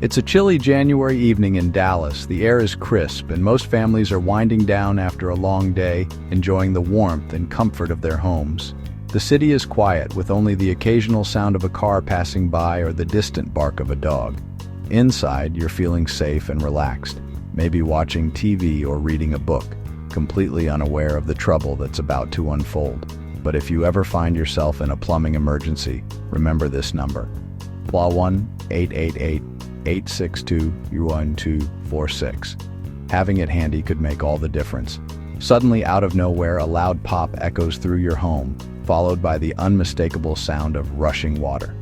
It's a chilly January evening in Dallas. The air is crisp, and most families are winding down after a long day, enjoying the warmth and comfort of their homes. The city is quiet, with only the occasional sound of a car passing by or the distant bark of a dog. Inside, you're feeling safe and relaxed, maybe watching TV or reading a book, completely unaware of the trouble that's about to unfold. But if you ever find yourself in a plumbing emergency, remember this number: +1 888 862 1246. Having it handy could make all the difference. Suddenly, out of nowhere, a loud pop echoes through your home, followed by the unmistakable sound of rushing water.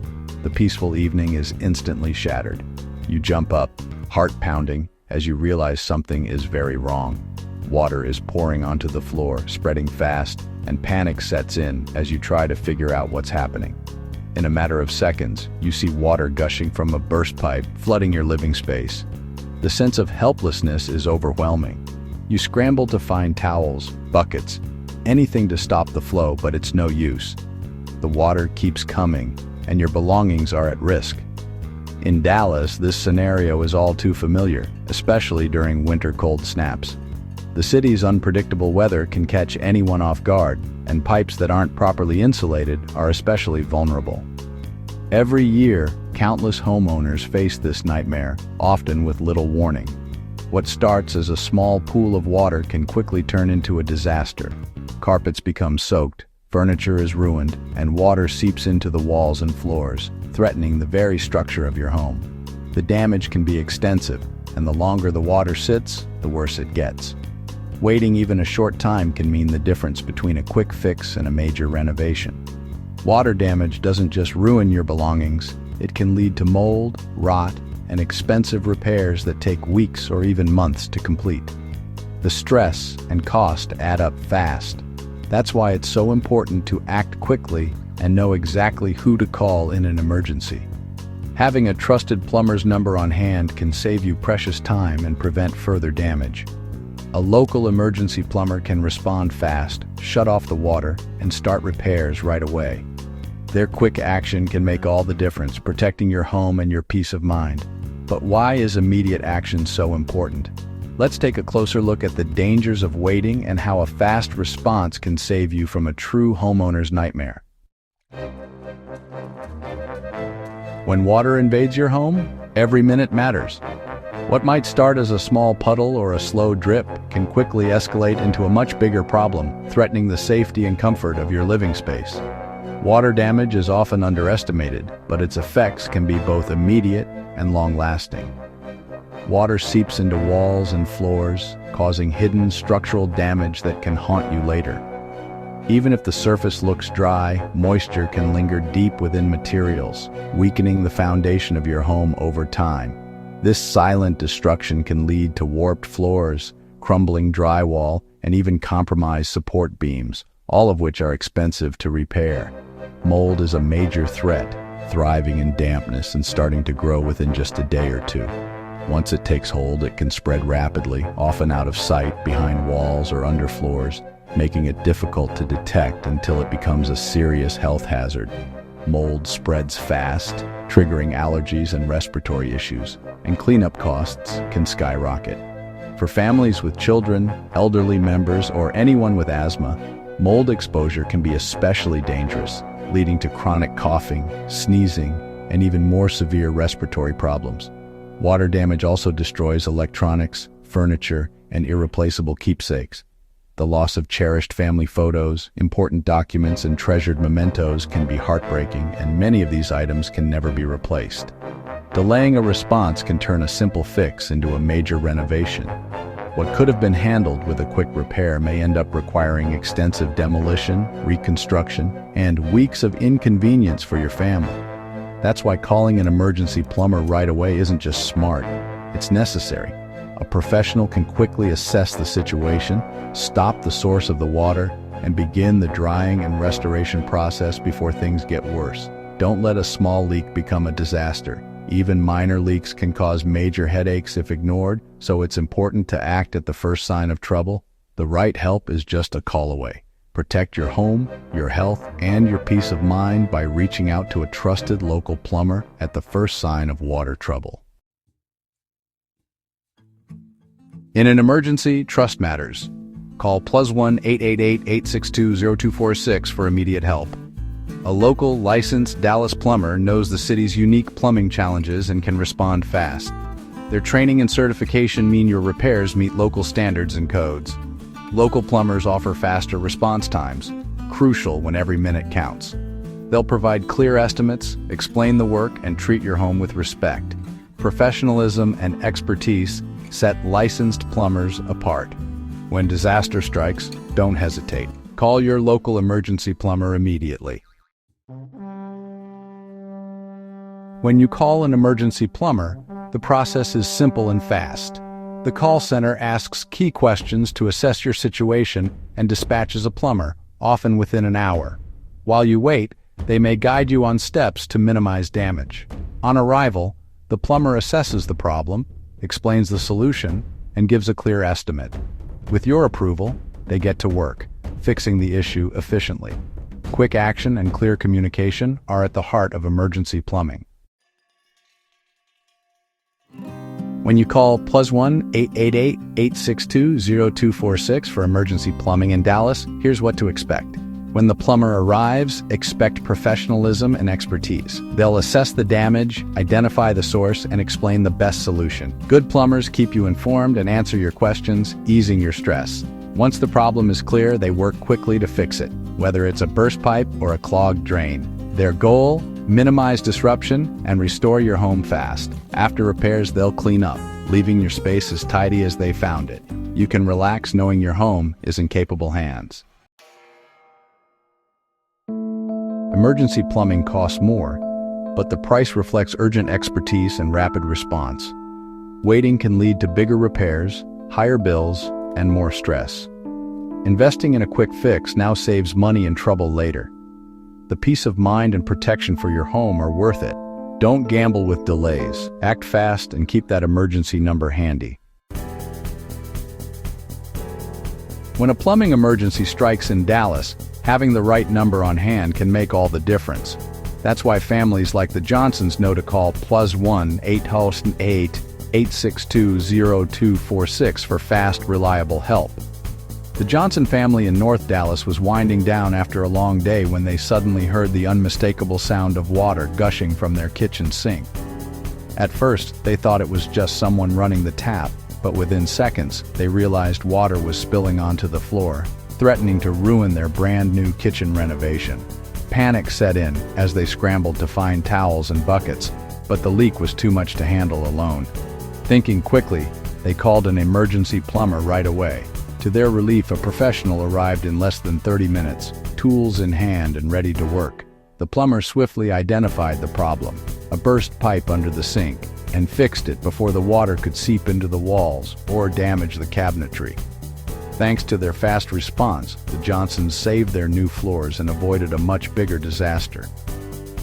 The peaceful evening is instantly shattered. You jump up, heart pounding, as you realize something is very wrong. Water is pouring onto the floor, spreading fast, and panic sets in as you try to figure out what's happening. In a matter of seconds, you see water gushing from a burst pipe, flooding your living space. The sense of helplessness is overwhelming. You scramble to find towels, buckets, anything to stop the flow, but it's no use. The water keeps coming, and your belongings are at risk. In Dallas, this scenario is all too familiar, especially during winter cold snaps. The city's unpredictable weather can catch anyone off guard, and pipes that aren't properly insulated are especially vulnerable. Every year, countless homeowners face this nightmare, often with little warning. What starts as a small pool of water can quickly turn into a disaster. Carpets become soaked, furniture is ruined, and water seeps into the walls and floors, threatening the very structure of your home. The damage can be extensive, and the longer the water sits, the worse it gets. Waiting even a short time can mean the difference between a quick fix and a major renovation. Water damage doesn't just ruin your belongings, it can lead to mold, rot, and expensive repairs that take weeks or even months to complete. The stress and cost add up fast. That's why it's so important to act quickly and know exactly who to call in an emergency. Having a trusted plumber's number on hand can save you precious time and prevent further damage. A local emergency plumber can respond fast, shut off the water, and start repairs right away. Their quick action can make all the difference, protecting your home and your peace of mind. But why is immediate action so important? Let's take a closer look at the dangers of waiting and how a fast response can save you from a true homeowner's nightmare. When water invades your home, every minute matters. What might start as a small puddle or a slow drip can quickly escalate into a much bigger problem, threatening the safety and comfort of your living space. Water damage is often underestimated, but its effects can be both immediate and long-lasting. Water seeps into walls and floors, causing hidden structural damage that can haunt you later. Even if the surface looks dry, moisture can linger deep within materials, weakening the foundation of your home over time. This silent destruction can lead to warped floors, crumbling drywall, and even compromised support beams, all of which are expensive to repair. Mold is a major threat, thriving in dampness and starting to grow within just a day or two. Once it takes hold, it can spread rapidly, often out of sight behind walls or under floors, making it difficult to detect until it becomes a serious health hazard. Mold spreads fast, triggering allergies and respiratory issues, and cleanup costs can skyrocket. For families with children, elderly members, or anyone with asthma, mold exposure can be especially dangerous, leading to chronic coughing, sneezing, and even more severe respiratory problems. Water damage also destroys electronics, furniture, and irreplaceable keepsakes. The loss of cherished family photos, important documents, and treasured mementos can be heartbreaking, and many of these items can never be replaced. Delaying a response can turn a simple fix into a major renovation. What could have been handled with a quick repair may end up requiring extensive demolition, reconstruction, and weeks of inconvenience for your family. That's why calling an emergency plumber right away isn't just smart, it's necessary. A professional can quickly assess the situation, stop the source of the water, and begin the drying and restoration process before things get worse. Don't let a small leak become a disaster. Even minor leaks can cause major headaches if ignored, so it's important to act at the first sign of trouble. The right help is just a call away. Protect your home, your health, and your peace of mind by reaching out to a trusted local plumber at the first sign of water trouble. In an emergency, trust matters. Call +1 888-862 0246 for immediate help. A local, licensed Dallas plumber knows the city's unique plumbing challenges and can respond fast. Their training and certification mean your repairs meet local standards and codes. Local plumbers offer faster response times, crucial when every minute counts. They'll provide clear estimates, explain the work, and treat your home with respect. Professionalism and expertise set licensed plumbers apart. When disaster strikes, don't hesitate. Call your local emergency plumber immediately. When you call an emergency plumber, the process is simple and fast. The call center asks key questions to assess your situation and dispatches a plumber, often within an hour. While you wait, they may guide you on steps to minimize damage. On arrival, the plumber assesses the problem, explains the solution, and gives a clear estimate. With your approval, they get to work, fixing the issue efficiently. Quick action and clear communication are at the heart of emergency plumbing. When you call +1 888-862 0246 for emergency plumbing in Dallas, here's what to expect. When the plumber arrives, expect professionalism and expertise. They'll assess the damage, identify the source, and explain the best solution. Good plumbers keep you informed and answer your questions, easing your stress. Once the problem is clear, they work quickly to fix it, whether it's a burst pipe or a clogged drain. Their goal? Minimize disruption and restore your home fast. After repairs, they'll clean up, leaving your space as tidy as they found it. You can relax knowing your home is in capable hands. Emergency plumbing costs more, but the price reflects urgent expertise and rapid response. Waiting can lead to bigger repairs, higher bills, and more stress. Investing in a quick fix now saves money and trouble later. The peace of mind and protection for your home are worth it. Don't gamble with delays. Act fast and keep that emergency number handy. When a plumbing emergency strikes in Dallas, having the right number on hand can make all the difference. That's why families like the Johnsons know to call +1 888-862 0246 for fast, reliable help. The Johnson family in North Dallas was winding down after a long day when they suddenly heard the unmistakable sound of water gushing from their kitchen sink. At first, they thought it was just someone running the tap, but within seconds, they realized water was spilling onto the floor, threatening to ruin their brand new kitchen renovation. Panic set in as they scrambled to find towels and buckets, but the leak was too much to handle alone. Thinking quickly, they called an emergency plumber right away. To their relief, a professional arrived in less than 30 minutes, tools in hand and ready to work. The plumber swiftly identified the problem, a burst pipe under the sink, and fixed it before the water could seep into the walls or damage the cabinetry. Thanks to their fast response, the Johnsons saved their new floors and avoided a much bigger disaster.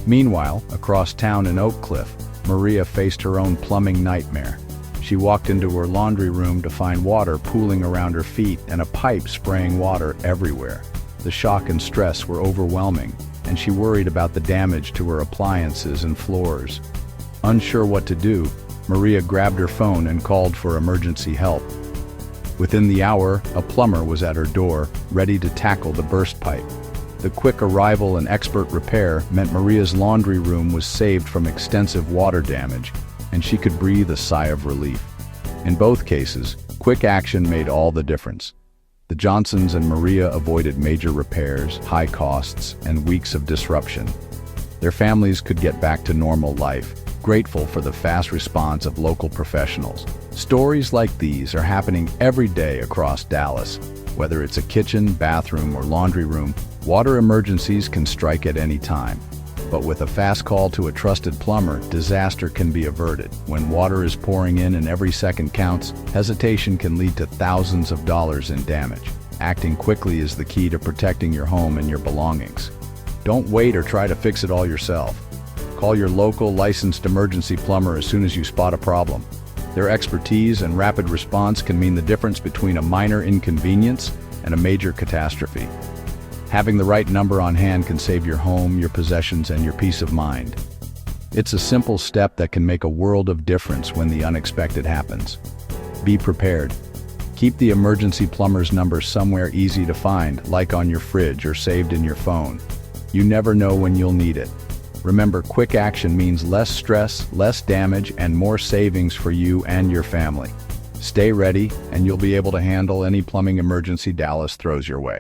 Meanwhile, across town in Oak Cliff, Maria faced her own plumbing nightmare. She walked into her laundry room to find water pooling around her feet and a pipe spraying water everywhere. The shock and stress were overwhelming, and she worried about the damage to her appliances and floors. Unsure what to do, Maria grabbed her phone and called for emergency help. Within the hour, a plumber was at her door, ready to tackle the burst pipe. The quick arrival and expert repair meant Maria's laundry room was saved from extensive water damage, and she could breathe a sigh of relief. In both cases, quick action made all the difference. The Johnsons and Maria avoided major repairs, high costs, and weeks of disruption. Their families could get back to normal life, grateful for the fast response of local professionals. Stories like these are happening every day across Dallas. Whether it's a kitchen, bathroom, or laundry room, water emergencies can strike at any time. But with a fast call to a trusted plumber, disaster can be averted. When water is pouring in and every second counts, hesitation can lead to thousands of dollars in damage. Acting quickly is the key to protecting your home and your belongings. Don't wait or try to fix it all yourself. Call your local licensed emergency plumber as soon as you spot a problem. Their expertise and rapid response can mean the difference between a minor inconvenience and a major catastrophe. Having the right number on hand can save your home, your possessions, and your peace of mind. It's a simple step that can make a world of difference when the unexpected happens. Be prepared. Keep the emergency plumber's number somewhere easy to find, like on your fridge or saved in your phone. You never know when you'll need it. Remember, quick action means less stress, less damage, and more savings for you and your family. Stay ready, and you'll be able to handle any plumbing emergency Dallas throws your way.